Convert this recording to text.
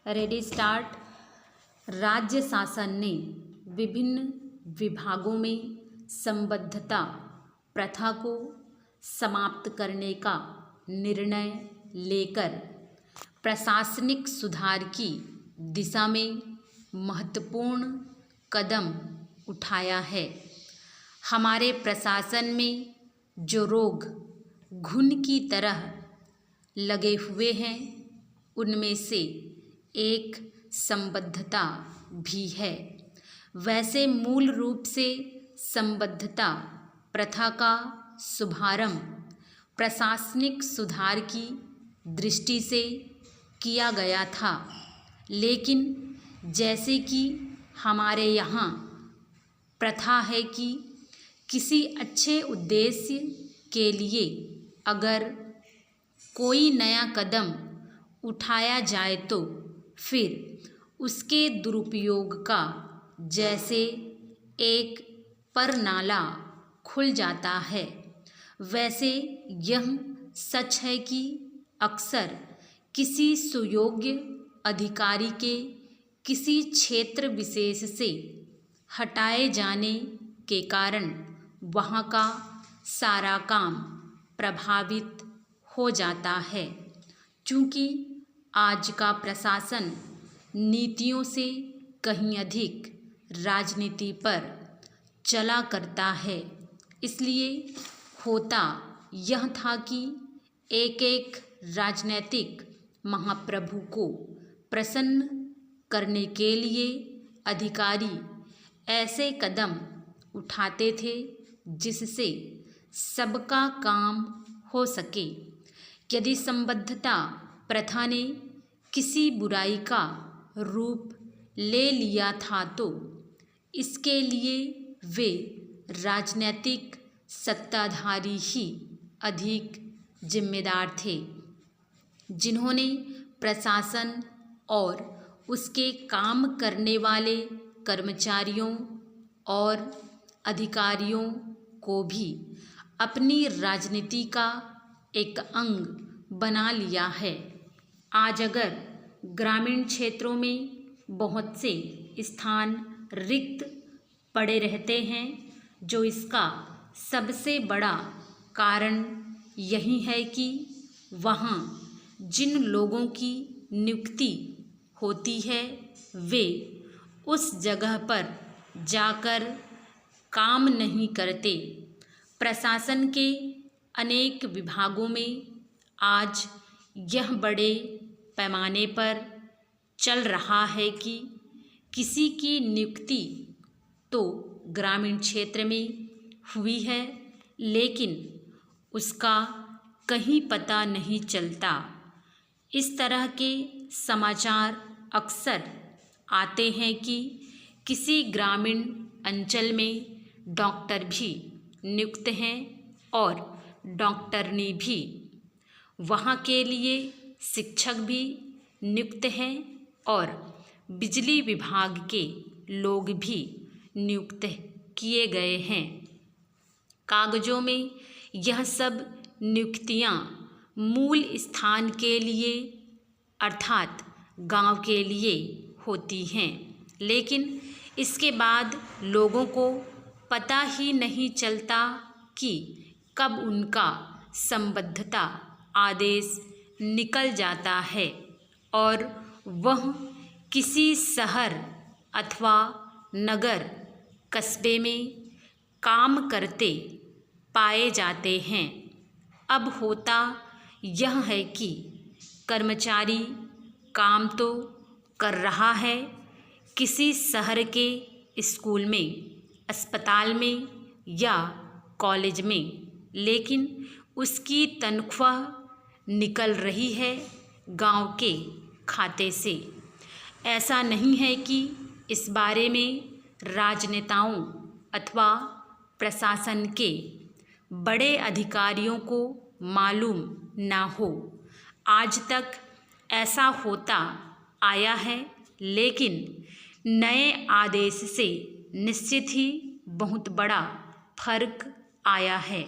Ready start. राज्य शासन ने विभिन्न विभागों में संबद्धता प्रथा को समाप्त करने का निर्णय लेकर प्रशासनिक सुधार की दिशा में महत्वपूर्ण कदम उठाया है। हमारे प्रशासन में जो रोग घुन की तरह लगे हुए हैं, उनमें से एक संबद्धता भी है। वैसे मूल रूप से संबद्धता प्रथा का शुभारंभ प्रशासनिक सुधार की दृष्टि से किया गया था, लेकिन जैसे कि हमारे यहाँ प्रथा है कि किसी अच्छे उद्देश्य के लिए अगर कोई नया कदम उठाया जाए तो फिर उसके दुरुपयोग का जैसे एक परनाला खुल जाता है, वैसे यह सच है कि अक्सर किसी सुयोग्य अधिकारी के किसी क्षेत्र विशेष से हटाए जाने के कारण वहाँ का सारा काम प्रभावित हो जाता है। चूँकि आज का प्रशासन नीतियों से कहीं अधिक राजनीति पर चला करता है, इसलिए होता यह था कि एक एक राजनीतिक महाप्रभु को प्रसन्न करने के लिए अधिकारी ऐसे कदम उठाते थे जिससे सबका काम हो सके। यदि संबद्धता प्रथा ने किसी बुराई का रूप ले लिया था तो इसके लिए वे राजनीतिक सत्ताधारी ही अधिक जिम्मेदार थे, जिन्होंने प्रशासन और उसके काम करने वाले कर्मचारियों और अधिकारियों को भी अपनी राजनीति का एक अंग बना लिया है। आज अगर ग्रामीण क्षेत्रों में बहुत से स्थान रिक्त पड़े रहते हैं, जो इसका सबसे बड़ा कारण यही है कि वहाँ जिन लोगों की नियुक्ति होती है वे उस जगह पर जाकर काम नहीं करते। प्रशासन के अनेक विभागों में आज यह बड़े पैमाने पर चल रहा है कि किसी की नियुक्ति तो ग्रामीण क्षेत्र में हुई है, लेकिन उसका कहीं पता नहीं चलता। इस तरह के समाचार अक्सर आते हैं कि किसी ग्रामीण अंचल में डॉक्टर भी नियुक्त हैं और डॉक्टरनी भी, वहाँ के लिए शिक्षक भी नियुक्त हैं और बिजली विभाग के लोग भी नियुक्त किए गए हैं। कागज़ों में यह सब नियुक्तियाँ मूल स्थान के लिए अर्थात गांव के लिए होती हैं, लेकिन इसके बाद लोगों को पता ही नहीं चलता कि कब उनका संबद्धता आदेश निकल जाता है और वह किसी शहर अथवा नगर कस्बे में काम करते पाए जाते हैं। अब होता यह है कि कर्मचारी काम तो कर रहा है किसी शहर के स्कूल में, अस्पताल में या कॉलेज में, लेकिन उसकी तनख्वाह निकल रही है गांव के खाते से। ऐसा नहीं है कि इस बारे में राजनेताओं अथवा प्रशासन के बड़े अधिकारियों को मालूम ना हो। आज तक ऐसा होता आया है, लेकिन नए आदेश से निश्चित ही बहुत बड़ा फर्क आया है।